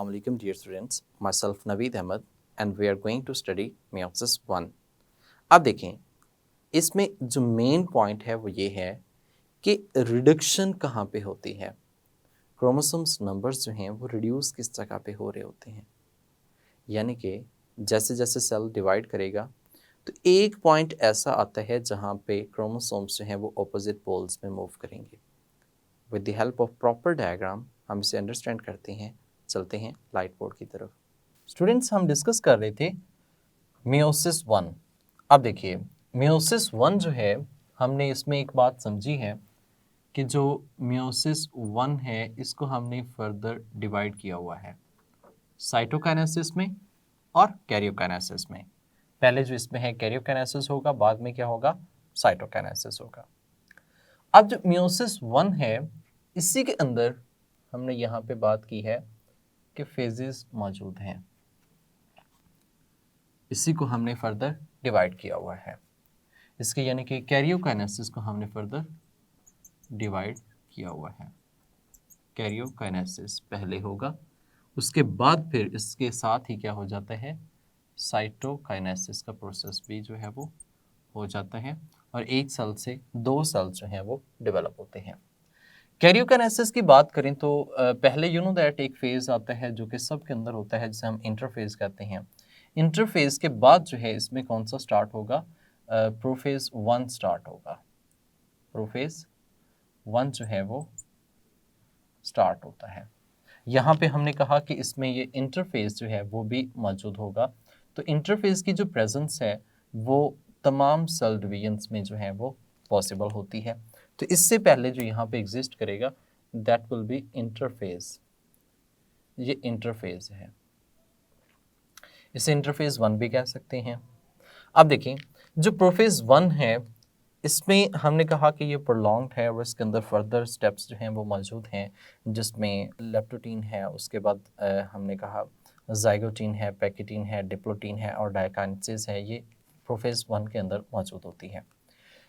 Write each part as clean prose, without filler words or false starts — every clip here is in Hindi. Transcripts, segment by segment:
Assalamu alaikum dear students, myself Naveed Ahmed and we are going to study meiosis 1। अब देखें इसमें जो मेन पॉइंट है वो ये है कि रिडक्शन कहाँ पे होती है, क्रोमोसोम्स नंबर्स जो हैं वो रिड्यूस किस जगह पे हो रहे होते हैं। यानी कि जैसे जैसे सेल डिवाइड करेगा तो एक पॉइंट ऐसा आता है जहाँ पे क्रोमोसोम्स जो हैं वो ऑपोजिट पोल्स में मूव करेंगे। With the help of proper diagram हम इसे अंडरस्टैंड करते हैं। चलते हैं लाइट बोर्ड की तरफ। स्टूडेंट्स, हम डिस्कस कर रहे थे मियोसिस 1। अब देखिए मियोसिस 1 जो है, हमने इसमें एक बात समझी है कि जो मियोसिस 1 है इसको हमने फर्दर डिवाइड किया हुआ है साइटोकाइनेसिस में और कैरियोकाइनेसिस में। पहले जो इसमें है कैरियोकाइनेसिस होगा, बाद में क्या होगा, साइटोकाइनेसिस होगा। अब जो मियोसिस 1 है इसी के अंदर हमने यहाँ पे बात की है कि फेजेस मौजूद हैं, इसी को हमने फर्दर डिवाइड किया हुआ है। इसके यानी कि कैरियोकाइनेसिस को हमने फर्दर डिवाइड किया हुआ है। कैरियोकाइनेसिस पहले होगा, उसके बाद फिर इसके साथ ही क्या हो जाता है, साइटोकाइनेसिस का प्रोसेस भी जो है वो हो जाता है और एक सेल से दो सेल जो हैं वो डेवलप होते हैं। कैरियोकाइनेसिस की बात करें तो पहले यू नो दैट एक फेज आता है जो कि सब के अंदर होता है, जिसे हम इंटरफेज कहते हैं। इंटरफेज के बाद जो है इसमें कौन सा स्टार्ट होगा, प्रोफेज 1 स्टार्ट होगा। प्रोफेज 1 जो है वो स्टार्ट होता है। यहाँ पे हमने कहा कि इसमें ये इंटरफेस जो है वो भी मौजूद होगा। तो इंटरफेस की जो प्रेजेंस है वो तमाम सेल डिवीजन्स में जो है वो पॉसिबल होती है। तो इससे पहले जो यहाँ पे एग्जिस्ट करेगा दैट विल बी इंटरफेस। ये इंटरफेस है, इसे इंटरफेस 1 भी कह सकते हैं। अब देखिए जो प्रोफेज 1 है इसमें हमने कहा कि ये प्रोलॉन्ग्ड है और इसके अंदर फर्दर स्टेप्स जो हैं वो मौजूद हैं, जिसमें लेप्टोटीन है, उसके बाद हमने कहा जाइगोटीन है, पैकेटीन है, डिप्लोटीन है और डायकाइनेसिस है। ये प्रोफेज 1 के अंदर मौजूद होती है।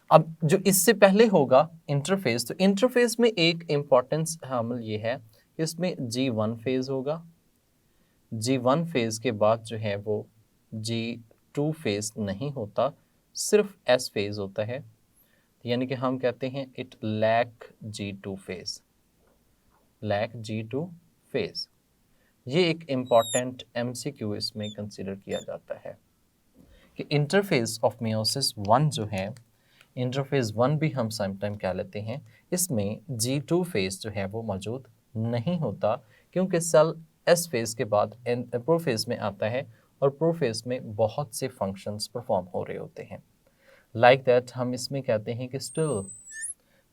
अब जो इससे पहले होगा इंटरफेस, तो इंटरफेस में एक इम्पॉर्टेंस हामिल ये है कि इसमें G1 फेज होगा। G1 फेज के बाद जो है वो G2 फेज नहीं होता, सिर्फ S फेज होता है। यानी कि हम कहते हैं it lag G2 phase, lag G2 phase. ये एक इम्पॉर्टेंट MCQ इसमें कंसिडर किया जाता है कि इंटरफेस ऑफ मियोसिस 1 जो है, इंटरफेस 1 भी हम समटाइम कह लेते हैं, इसमें G2 फेज जो है वो मौजूद नहीं होता, क्योंकि सेल S फेज के बाद प्रोफेज में आता है और प्रोफेज में बहुत से फंक्शंस परफॉर्म हो रहे होते हैं। लाइक दैट हम इसमें कहते हैं कि स्टिल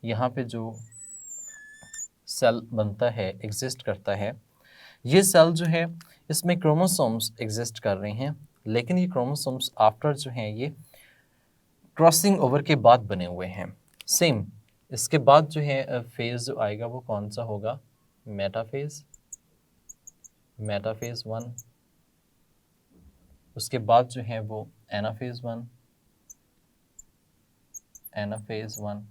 यहाँ पे जो सेल बनता है, एग्जिस्ट करता है, ये सेल जो है इसमें क्रोमोसोम्स एग्जिस्ट कर रहे हैं, लेकिन ये क्रोमोसोम्स आफ्टर जो हैं ये क्रॉसिंग ओवर के बाद बने हुए हैं। सेम इसके बाद जो है फेज जो आएगा वो कौन सा होगा, मेटाफेज, मेटाफेज 1। उसके बाद जो है वो एनाफेज 1, एनाफेज 1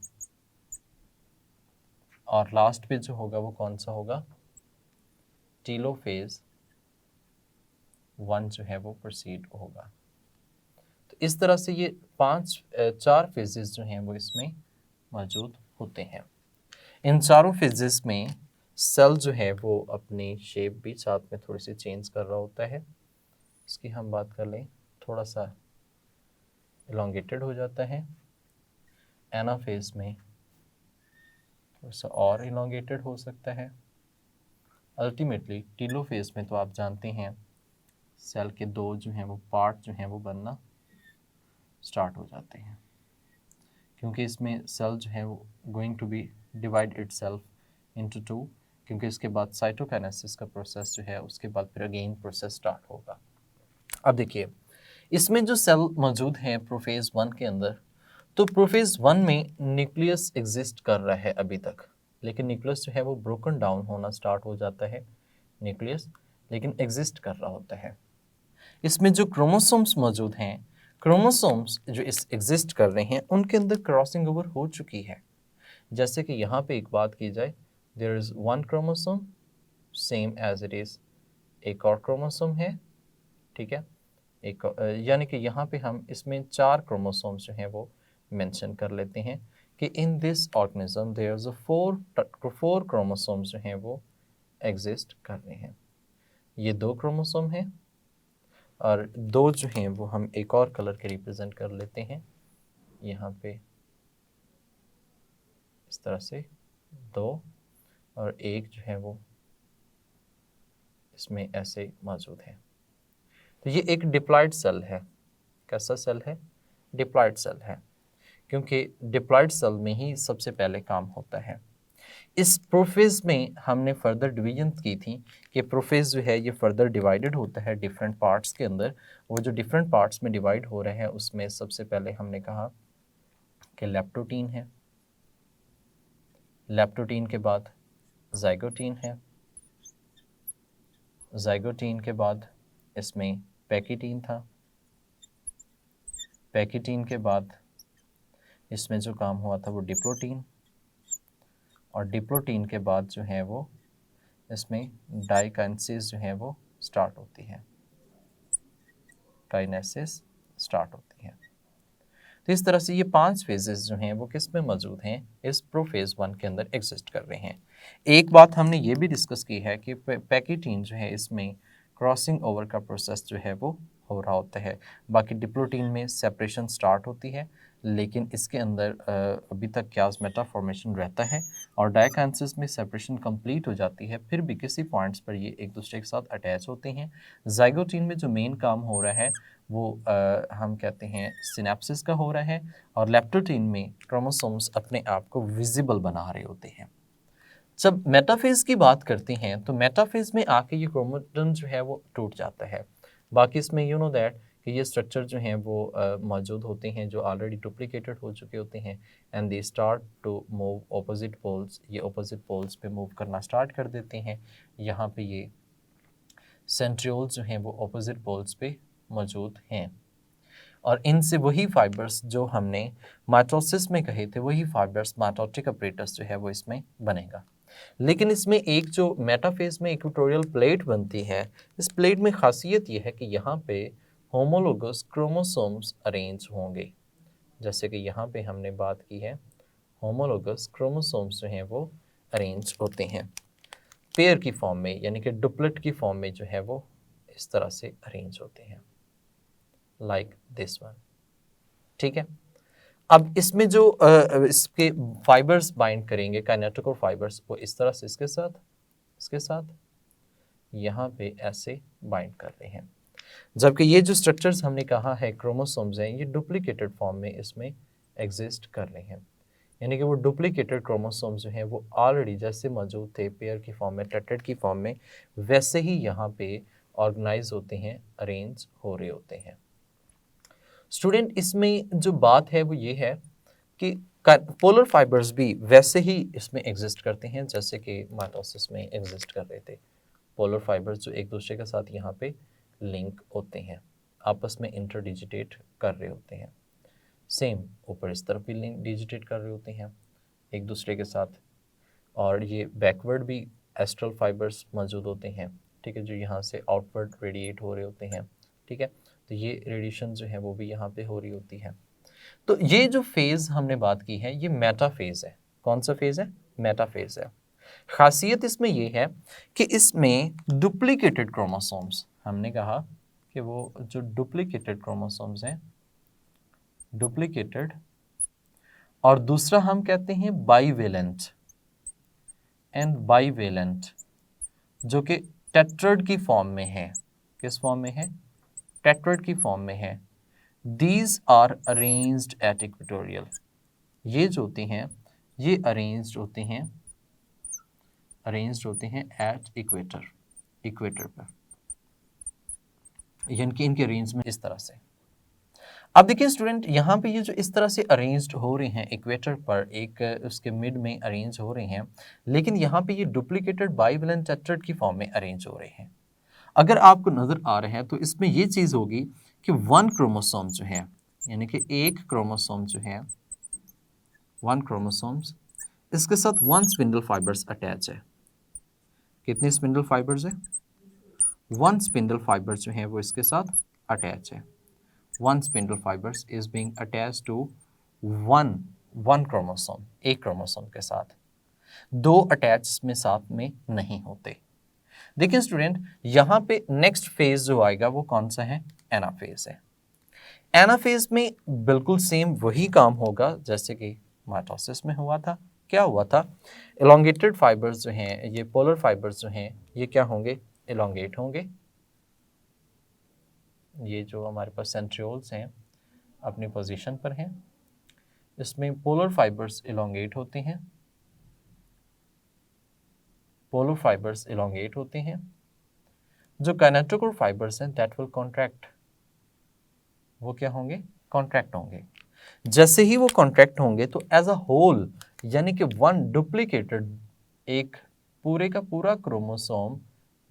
और लास्ट पे जो होगा वो कौन सा होगा, टीलोफेज 1 जो है वो प्रोसीड होगा। तो इस तरह से ये चार फेजेस जो हैं वो इसमें मौजूद होते हैं। इन चारों फेजेस में सेल जो है वो अपनी शेप भी साथ में थोड़ी सी चेंज कर रहा होता है। इसकी हम बात कर लें, थोड़ा सा इलोंगेटेड हो जाता है, एनाफेज में थोड़ा सा और इलोंगेटेड हो सकता है। अल्टीमेटली टीलोफेज में तो आप जानते हैं सेल के दो जो हैं वो पार्ट जो हैं वो बनना स्टार्ट हो जाते हैं, क्योंकि इसमें सेल जो है वो going to be divide itself into two, क्योंकि इसके बाद साइटोकाइनेसिस का प्रोसेस जो है उसके बाद फिर अगेन प्रोसेस स्टार्ट होगा। अब देखिए इसमें जो सेल मौजूद हैं प्रोफेज 1 के अंदर, तो प्रोफेज 1 में न्यूक्लियस एग्जिस्ट कर रहा है अभी तक, लेकिन न्यूक्लियस जो है वो ब्रोकन डाउन होना स्टार्ट हो जाता है। न्यूक्लियस लेकिन एग्जिस्ट कर रहा होता है। इसमें जो क्रोमोसोम्स मौजूद हैं, क्रोमोसोम्स जो इस एग्जिस्ट कर रहे हैं उनके अंदर क्रॉसिंग ओवर हो चुकी है। जैसे कि यहाँ पे एक बात की जाए, there is one chromosome same as it is एक और क्रोमोसोम है, ठीक है, एक यानी कि यहाँ पे हम इसमें 4 क्रोमोसोम्स जो हैं वो मेंशन कर लेते हैं कि in this organism there is a 4 chromosomes जो हैं वो एग्जिस्ट कर रहे हैं। ये 2 क्रोमोसोम हैं और 2 जो हैं वो हम एक और कलर के रिप्रेजेंट कर लेते हैं, यहाँ पे इस तरह से 2 और एक जो है वो इसमें ऐसे मौजूद है। तो ये एक डिप्लॉयड सेल है। कैसा सेल है? डिप्लॉयड सेल है, क्योंकि डिप्लॉयड सेल में ही सबसे पहले काम होता है। इस प्रोफेज में हमने फर्दर डिवीजन की थी कि प्रोफेज जो है ये फर्दर डिवाइडेड होता है डिफरेंट पार्ट्स के अंदर। वो जो डिफरेंट पार्ट्स में डिवाइड हो रहे हैं उसमें सबसे पहले हमने कहा कि लेप्टोटीन है, लेप्टोटीन के बाद जाइगोटीन है, जाइगोटीन के बाद इसमें पैकिटीन था, पैकिटीन के बाद इसमें जो काम हुआ था वो डिप्लोटीन, और डिप्लोटीन के बाद जो है वो इसमें डाइकाइनेसिस जो है वो स्टार्ट होती है, काइनेसिस स्टार्ट होती है। तो इस तरह से ये 5 फेजेस जो हैं वो किस में मौजूद हैं? इस प्रोफेज 1 के अंदर एग्जिस्ट कर रहे हैं। एक बात हमने ये भी डिस्कस की है कि पैकिटीन जो है इसमें क्रॉसिंग ओवर का प्रोसेस जो है वो हो रहा होता है। बाकी डिप्लोटीन में सेपरेशन स्टार्ट होती है, लेकिन इसके अंदर अभी तक क्याज़मेटा फॉर्मेशन रहता है, और डायकाइनेसिस में सेपरेशन कंप्लीट हो जाती है, फिर भी किसी पॉइंट्स पर ये एक दूसरे के साथ अटैच होते हैं। जाइगोटीन में जो मेन काम हो रहा है वो हम कहते हैं सिनेप्सिस का हो रहा है, और लेप्टोटीन में क्रोमोसोम्स अपने आप को विजिबल बना रहे होते हैं। जब मेटाफेज की बात करते हैं तो मेटाफेज में आके ये क्रोमोसोम जो है वो टूट जाता है। बाकी इसमें यू नो दैट कि ये स्ट्रक्चर जो हैं वो मौजूद होते हैं जो ऑलरेडी डुप्लीकेटेड हो चुके होते हैं, and they start to move opposite poles. ये ऑपोजिट पोल्स पे मूव करना स्टार्ट कर देते हैं। यहाँ पे ये सेंट्रियोल्स जो हैं वो ऑपोजिट पोल्स पे मौजूद हैं, और इनसे वही फाइबर्स जो हमने माइटोसिस में कहे थे वही फाइबर्स माइटोटिक अपरेटस जो है वो इसमें बनेगा। लेकिन इसमें एक जो मेटाफेज में इक्वेटोरियल प्लेट बनती है, इस प्लेट में खासियत ये है कि यहाँ पे होमोलोगस क्रोमोसोम्स अरेंज होंगे। जैसे कि यहाँ पे हमने बात की है, होमोलोगस क्रोमोसोम्स जो हैं वो अरेंज होते हैं पेयर की फॉर्म में, यानी कि डुप्लेट की फॉर्म में जो है वो इस तरह से अरेंज होते हैं, लाइक दिस वन। ठीक है, अब इसमें जो इसके फाइबर्स बाइंड करेंगे काइनेटोकोर फाइबर्स, वो इस तरह से इसके साथ यहाँ पे ऐसे बाइंड कर रहे हैं। जबकि ये जो स्ट्रक्चर्स हमने कहा है क्रोमोसोम्स हैं, ये डुप्लीकेटेड फॉर्म में इसमें एग्जिस्ट कर रहे हैं, यानी कि वो डुप्लीकेटेड क्रोमोसोम्स जो हैं वो ऑलरेडी जैसे मौजूद थे पेयर की फॉर्म में, टेट्राड की फॉर्म में, वैसे ही यहाँ पे ऑर्गेनाइज होते हैं, अरेंज हो रहे होते हैं। स्टूडेंट, इसमें जो बात है वो ये है कि पोलर फाइबर्स भी वैसे ही इसमें एग्जिस्ट करते हैं जैसे कि माइटोसिस में एग्जिस्ट कर रहे थे। पोलर फाइबर्स जो एक दूसरे के साथ यहाँ पे लिंक होते हैं, आपस में इंटरडिजिटेट कर रहे होते हैं, सेम ऊपर इस तरफ भी लिंक डिजिटेट कर रहे होते हैं एक दूसरे के साथ, और ये बैकवर्ड भी एस्ट्रल फाइबर्स मौजूद होते हैं, ठीक है, जो यहाँ से आउटवर्ड रेडिएट हो रहे होते हैं। ठीक है, तो ये रेडिएशन जो है वो भी यहाँ पे हो रही होती है। तो ये जो फेज हमने बात की है ये मेटा फेज है। कौन सा फेज है? मेटा फेज है। खासियत इसमें ये है कि इसमें डुप्लीकेटेड क्रोमोसोम्स, हमने कहा कि वो जो डुप्लीकेटेड क्रोमोसोम्स हैं, डुप्लीकेटेड, और दूसरा हम कहते हैं बाईवेलेंट एंड बाईवेलेंट, जो कि टेट्राड की फॉर्म में है। किस फॉर्म में है? टेट्राड की फॉर्म में है। These are arranged at equatorial। ये जो होते हैं ये अरेंज्ड होते हैं एट इक्वेटर, इक्वेटर पर, यानी कि इनके अरेंजमेंट इस तरह से। अब देखिए स्टूडेंट, यहाँ पे ये जो इस तरह से अरेंज्ड हो रहे हैं इक्वेटर पर, एक उसके मिड में अरेंज हो रहे हैं, लेकिन यहाँ पे ये डुप्लीकेटेड बाइवेलेंट टेट्राड की फॉर्म में अरेंज हो रहे हैं। अगर आपको नज़र आ रहा है तो इसमें ये चीज़ होगी कि 1 क्रोमोसोम जो है, यानी कि एक क्रोमोसोम जो है, 1 क्रोमोसोम्स, इसके साथ 1 स्पिंडल फाइबर्स अटैच है। कितने स्पिंडल फाइबर्स है? वन स्पिंडल फाइबर जो है वो इसके साथ अटैच है। One spindle fibres is being attach to one one chromosome, एक क्रोमोसोम के साथ। दो अटैच में साथ में नहीं होते। देखिए स्टूडेंट, यहां पे नेक्स्ट फेज जो आएगा वो कौन सा है? एनाफेज है। एनाफेज में बिल्कुल सेम वही काम होगा जैसे कि माइटोसिस में हुआ था। क्या हुआ था? एलोंगेटेड फाइबर्स जो हैं, ये पोलर फाइबर्स जो हैं, ये क्या होंगे? एलोंगेट होंगे। ये जो हमारे पास सेंट्रियोल्स हैं अपनी पोजीशन पर हैं, इसमें पोलर फाइबर्स एलोंगेट होते हैं। पोलर फाइबर्स एलोंगेट होते हैं। जो काइनेटोकोर फाइबर्स हैं दैट विल कॉन्ट्रैक्ट, वो क्या होंगे? कॉन्ट्रैक्ट होंगे। जैसे ही वो कॉन्ट्रैक्ट होंगे तो एज अ होल, यानी कि वन डुप्लीकेटेड, एक पूरे का पूरा chromosome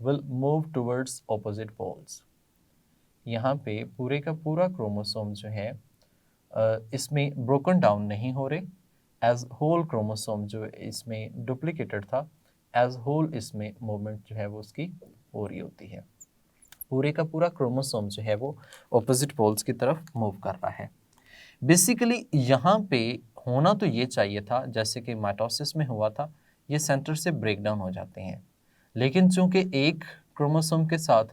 will move towards opposite poles. यहाँ पे पूरे का पूरा क्रोमोसोम जो है इसमें ब्रोकन डाउन नहीं हो रहे। एज होल क्रोमोसोम जो इसमें डुप्लीकेटेड था, एज होल इसमें मूवमेंट जो है वो उसकी हो रही होती है। पूरे का पूरा क्रोमोसोम जो है वो ऑपोजिट पोल्स की तरफ मूव कर रहा है। बेसिकली यहाँ पे होना तो ये चाहिए था जैसे कि माइटोसिस में हुआ था, ये सेंटर से ब्रेक डाउन हो जाते हैं, लेकिन चूंकि एक क्रोमोसोम के साथ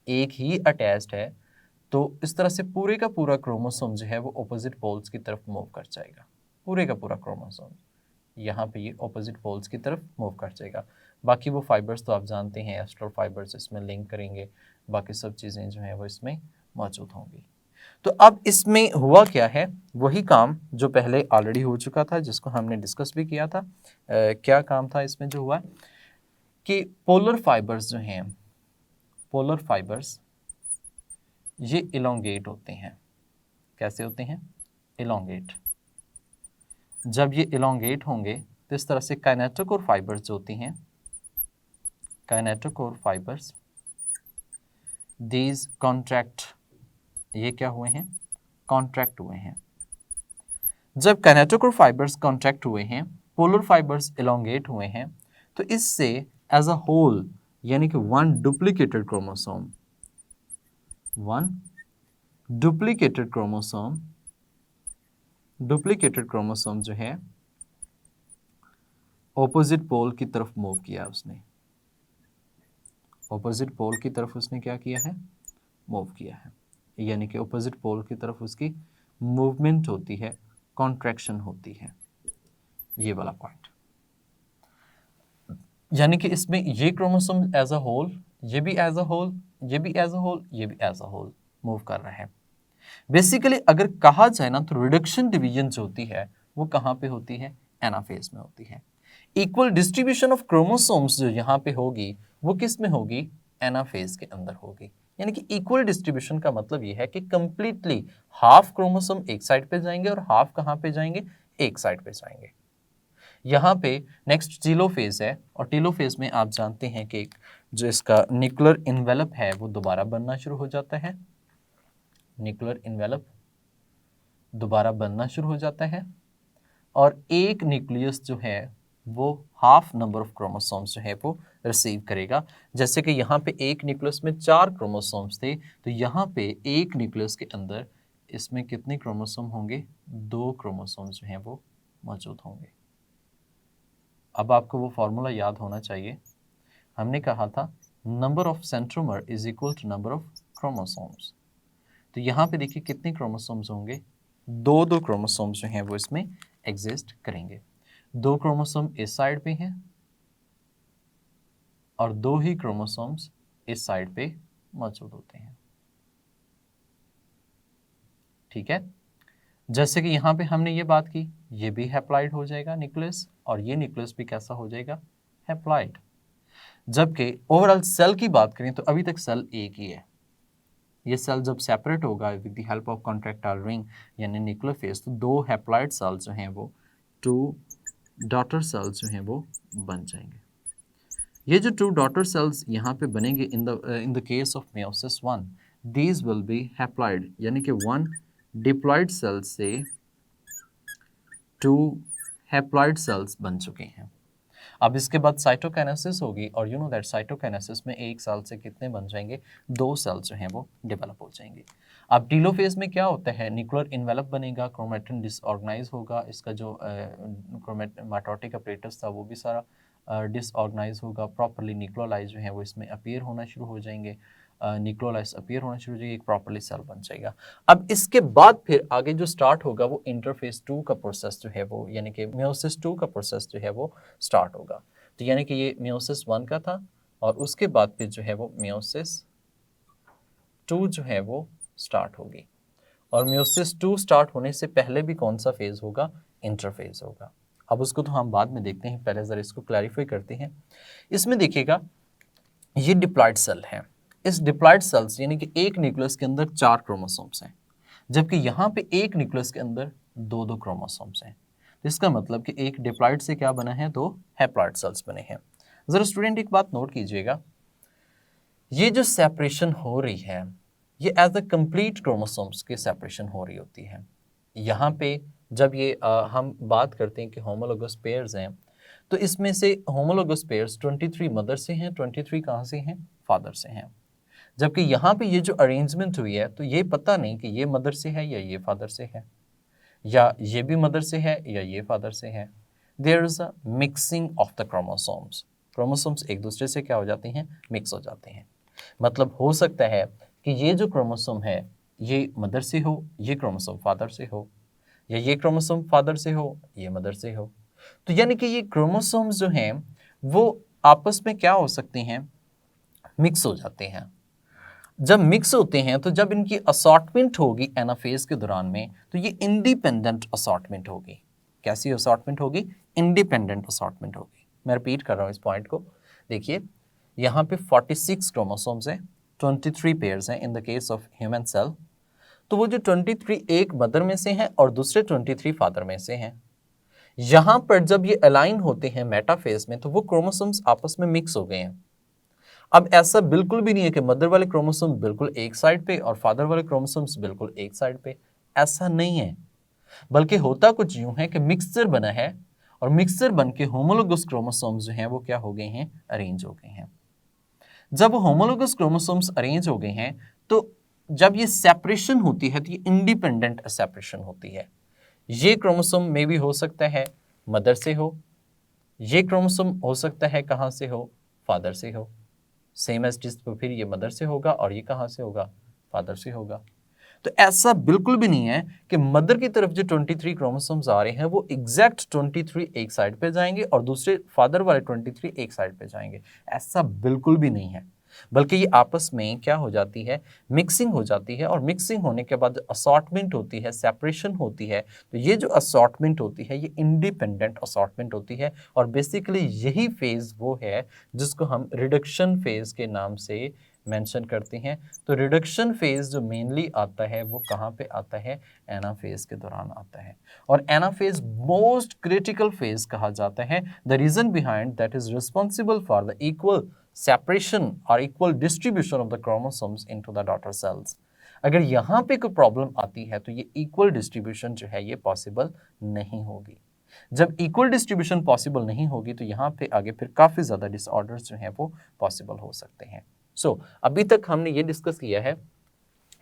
एक ही अटैच्ड है तो इस तरह से पूरे का पूरा क्रोमोसोम जो है वो ऑपोजिट पोल्स की तरफ मूव कर जाएगा। पूरे का पूरा क्रोमोसोम यहाँ पे ये ऑपोजिट पोल्स की तरफ मूव कर जाएगा। बाकी वो फाइबर्स तो आप जानते हैं, एस्ट्रल फाइबर्स इसमें लिंक करेंगे, बाकी सब चीज़ें जो हैं वो इसमें मौजूद होंगी। तो अब इसमें हुआ क्या है? वही काम जो पहले ऑलरेडी हो चुका था, जिसको हमने डिस्कस भी किया था। क्या काम था इसमें जो हुआ कि पोलर फाइबर्स जो हैं, पोलर फाइबर्स ये इलोंगेट होते हैं। कैसे होते हैं? इलोंगेट। जब ये इलोंगेट होंगे तो इस तरह से काइनेटोकोर फाइबर्स जो होती हैं, काइनेटोकोर फाइबर्स, दीज कॉन्ट्रैक्ट, ये क्या हुए हैं? कॉन्ट्रैक्ट हुए हैं। जब काइनेटोकोर फाइबर्स कॉन्ट्रैक्ट हुए हैं, पोलर फाइबर्स इलोंगेट हुए हैं, तो इससे एज अ होल, यानी कि one duplicated chromosome, one duplicated chromosome, duplicated chromosome जो है ऑपोजिट पोल की तरफ मूव किया उसने। ऑपोजिट पोल की तरफ उसने क्या किया है? मूव किया है। यानी कि ऑपोजिट पोल की तरफ उसकी मूवमेंट होती है, कॉन्ट्रैक्शन होती है। ये वाला पॉइंट, यानी कि इसमें ये क्रोमोसोम एज अ होल, ये भी एज अ होल, ये भी एज अ होल, ये भी एज अ होल मूव कर रहा है। बेसिकली अगर कहा जाए ना तो रिडक्शन डिवीजन जो होती है वो कहाँ पे होती है? एनाफेज में होती है। इक्वल डिस्ट्रीब्यूशन ऑफ क्रोमोसोम्स जो यहाँ पे होगी वो किस में होगी? एनाफेज के अंदर होगी। यानी कि इक्वल डिस्ट्रीब्यूशन का मतलब ये है कि कंप्लीटली हाफ क्रोमोसोम एक साइड पे जाएंगे और हाफ कहाँ पे जाएंगे? एक साइड पे जाएंगे। यहाँ पे नेक्स्ट टीलोफेज है, और टीलोफेज में आप जानते हैं कि जो इसका न्यूक्लियर इन्वेलप है वो दोबारा बनना शुरू हो जाता है। न्यूक्लियर इन्वेलप दोबारा बनना शुरू हो जाता है, और एक न्यूक्लियस जो है वो हाफ नंबर ऑफ क्रोमोसोम्स जो है वो रिसीव करेगा। जैसे कि यहाँ पे एक न्यूक्लियस में 4 क्रोमोसोम्स थे, तो यहाँ पे एक न्यूक्लियस के अंदर इसमें कितने क्रोमोसोम होंगे? 2 क्रोमोसोम्स जो हैं वो मौजूद होंगे। अब आपको वो फॉर्मूला याद होना चाहिए। हमने कहा था number of centromere is equal to number of chromosomes. तो यहाँ पे देखिए कितने क्रोमोसोम्स होंगे? 2 क्रोमोसोम्स जो हैं वो इसमें एग्जिस्ट करेंगे। 2 क्रोमोसोम इस साइड पे हैं और 2 ही क्रोमोसोम्स इस साइड पे मौजूद होते हैं। ठीक है, जैसे कि यहाँ पे हमने ये बात की, ये भी हैप्लॉइड हो जाएगा न्यूक्लियस, और ये न्यूक्लियस भी कैसा हो जाएगा? हैप्लॉइड। जबकि ओवरऑल सेल की बात करें तो अभी तक सेल एक ही है। ये सेल जब सेपरेट होगा with the help of contractile ring यानी न्यूक्लियोफेज, तो 2 हैप्लॉइड सेल्स जो हैं वो 2 डॉटर सेल्स जो हैं वो बन जाएंगे। ये जो 2 डॉटर सेल्स यहाँ पे बनेंगे इन the case of meiosis 1, these will be haploid, यानी कि 1 डिप्लॉइड सेल से 2 हैप्लॉइड सेल्स बन चुके हैं। अब इसके बाद साइटोकाइनेसिस होगी और यू नो दैट साइटोकाइनेसिस में 1 साल से कितने बन जाएंगे, 2 सेल्स जो हैं वो डेवलप हो जाएंगे। अब टीलोफेज में क्या होता है, न्यूक्लियर इन्वेलप बनेगा, क्रोमेटिन डिसऑर्गेनाइज होगा, इसका जो माइटोटिक अपरेटस था वो भी सारा डिसऑर्गेनाइज होगा, प्रॉपरली न्यूक्लियोलाइज जो है वो इसमें अपीयर होना शुरू हो जाएंगे, न्यूक्लियोलाइज अपीयर होना शुरू हो जाएगी, एक प्रॉपरली सेल बन जाएगा। अब इसके बाद फिर आगे जो स्टार्ट होगा वो इंटरफेज 2 का प्रोसेस जो है वो, यानी कि मियोसिस 2 का प्रोसेस जो है वो स्टार्ट होगा। तो यानी कि ये मियोसिस 1 का था और उसके बाद फिर जो है वो मियोसिस 2 जो है वो स्टार्ट होगी। और मियोसिस 2 स्टार्ट होने से पहले भी कौन सा फेज होगा, इंटरफेज होगा। अब उसको तो हम बाद में देखते हैं, पहले जरा इसको क्लैरिफाई करते हैं। इसमें देखिएगा ये डिप्लॉयड सेल है, इस डिप्लॉयड सेल्स यानी कि एक न्यूक्लियस के अंदर 4 क्रोमोसोम्स हैं, जबकि यहाँ पे एक न्यूक्लियस के अंदर 2-2 क्रोमोसोम्स हैं। तो इसका मतलब कि एक डिप्लॉयड से क्या बना है, 2 हैप्लॉयड सेल्स बने हैं। जरा स्टूडेंट एक बात नोट कीजिएगा, ये जो सेपरेशन हो रही है ये एज अ कंप्लीट क्रोमोसोम्स की सेपरेशन हो रही होती है। यहाँ पे जब ये हम बात करते हैं कि होमोलोगस पेयर्स हैं, तो इसमें से होमोलोगस पेयर्स 23 मदर से हैं, 23 कहाँ से हैं, फादर से हैं। जबकि यहाँ पे ये जो अरेंजमेंट हुई है तो ये पता नहीं कि ये मदर से है या ये फादर से है, या ये भी मदर से है या ये फादर से है। There is a mixing of the chromosomes, chromosomes एक दूसरे से क्या हो जाते हैं, मिक्स हो जाते हैं। मतलब हो सकता है कि ये जो क्रोमोसोम है ये मदर से हो, ये क्रोमोसोम फादर से हो, या ये क्रोमोसोम फादर से हो, ये मदर से हो। तो यानी कि ये क्रोमोसोम्स जो हैं वो आपस में क्या हो सकते हैं, मिक्स हो जाते हैं। जब मिक्स होते हैं तो जब इनकी असॉर्टमेंट होगी एनाफेज के दौरान में, तो ये इंडिपेंडेंट असॉर्टमेंट होगी। कैसी असॉर्टमेंट होगी, इंडिपेंडेंट असॉर्टमेंट होगी। मैं रिपीट कर रहा हूँ इस पॉइंट को। देखिए यहाँ पे 46 क्रोमोसोम्स हैं, 23 पेयर्स हैं in the case of human cell. तो वो जो 23 एक मदर में से हैं और दूसरे 23 फादर में से हैं। यहां पर जब ये अलाइन होते हैं मेटाफेज में तो वो क्रोमोसोम्स आपस में मिक्स हो गए हैं। अब ऐसा बिल्कुल भी नहीं है कि मदर वाले क्रोमोसोम बिल्कुल एक साइड पे और फादर वाले क्रोमोसोम्स बिल्कुल एक साइड पे, ऐसा नहीं है। बल्कि होता कुछ यूं है कि मिक्सचर बना है और मिक्सचर बन के होमोलोगस क्रोमोसोम्स जो हैं वो क्या हो गए हैं, अरेंज हो गए हैं। जब होमोलोगस क्रोमोसोम्स अरेंज हो गए हैं तो जब ये सेपरेशन होती है तो ये इंडिपेंडेंट सेपरेशन होती है। ये क्रोमोसोम में भी हो सकता है मदर से हो, ये क्रोमोसोम हो सकता है कहाँ से हो, फादर से हो। सेम एज टिस तो फिर ये मदर से होगा और ये कहाँ से होगा, फादर से होगा। तो ऐसा बिल्कुल भी नहीं है कि मदर की तरफ जो 23 क्रोमोसोम्स आ रहे हैं वो एग्जैक्ट 23 एक साइड पे जाएंगे और दूसरे फादर वाले 23 एक साइड पे जाएंगे, ऐसा बिल्कुल भी नहीं है। बल्कि ये आपस में क्या हो जाती है, मिक्सिंग हो जाती है, और मिक्सिंग होने के बाद असॉर्टमेंट होती है, सेपरेशन होती है। तो ये जो असॉर्टमेंट होती है ये इंडिपेंडेंट असॉर्टमेंट होती है और बेसिकली यही फेज वो है जिसको हम रिडक्शन फेज के नाम से मेंशन करते हैं। तो रिडक्शन फेज जो मेनली आता है वो कहाँ पे आता है, एनाफेज के दौरान आता है। और एनाफेज मोस्ट क्रिटिकल फेज कहा जाता है। The reason behind that is responsible for the equal separation और equal distribution of the chromosomes into the daughter cells. अगर यहाँ पे कोई प्रॉब्लम आती है तो ये इक्वल डिस्ट्रीब्यूशन जो है ये पॉसिबल नहीं होगी। जब इक्वल डिस्ट्रीब्यूशन पॉसिबल नहीं होगी तो यहाँ पे आगे फिर काफ़ी ज़्यादा डिसऑर्डर्स जो हैं वो पॉसिबल हो सकते हैं। अभी तक हमने ये डिस्कस किया है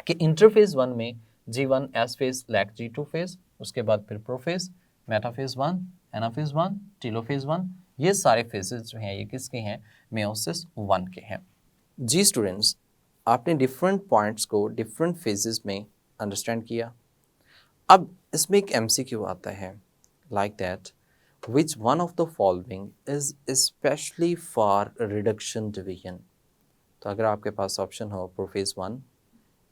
कि इंटरफेज 1 में G1 S phase lag G2 phase, उसके बाद फिर प्रोफेज, मेटाफेज 1, एनाफेज 1, टीलोफेज 1, ये सारे फेजेस जो हैं ये किसके हैं, मेयोसिस 1 के हैं। जी स्टूडेंट्स, आपने डिफरेंट पॉइंट्स को डिफरेंट फेजेस में अंडरस्टैंड किया। अब इसमें एक MCQ आता है like that, which one of the following is especially for reduction division। तो अगर आपके पास ऑप्शन हो prophase 1,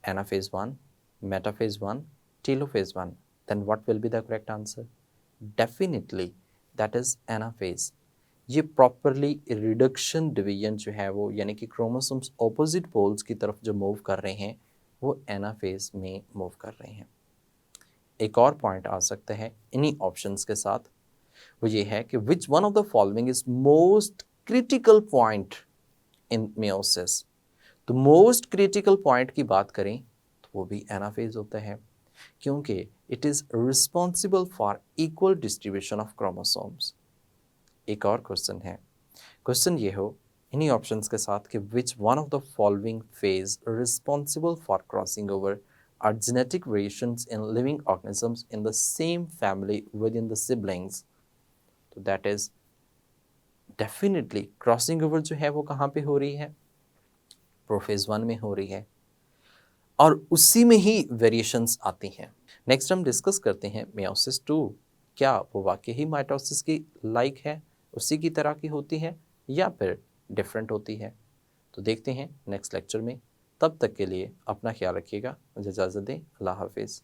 anaphase 1, metaphase 1, telophase 1, then what will be the correct answer? Definitely that is anaphase. ये प्रॉपरली रिडक्शन डिवीजन जो है वो, यानी कि क्रोमोसोम्स ऑपोजिट पोल्स की तरफ जो मूव कर रहे हैं वो एनाफेज में मूव कर रहे हैं। एक और पॉइंट आ सकता है इन्हीं ऑप्शंस के साथ, वो ये है कि which one of the following is most critical point in meiosis. तो मोस्ट क्रिटिकल पॉइंट की बात करें तो वो भी एनाफेज होता है, क्योंकि it is responsible for equal distribution of chromosomes. एक और क्वेश्चन है, क्वेश्चन ये हो इन्हीं ऑप्शंस के साथ कि which one of the following phase responsible for crossing over are genetic variations in living organisms in the same family within the siblings. तो that is definitely crossing over जो है वो कहाँ पे हो रही है, प्रोफेज 1 में हो रही है, और उसी में ही वेरिएशंस आती हैं। नेक्स्ट हम डिस्कस करते हैं मियोसिस 2, क्या वो वाकई ही माइटोसिस की लाइक है, उसी की तरह की होती है या फिर डिफरेंट होती है। तो देखते हैं नेक्स्ट लेक्चर में। तब तक के लिए अपना ख्याल रखिएगा, मुझे इजाज़त दें, अल्लाह हाफिज़।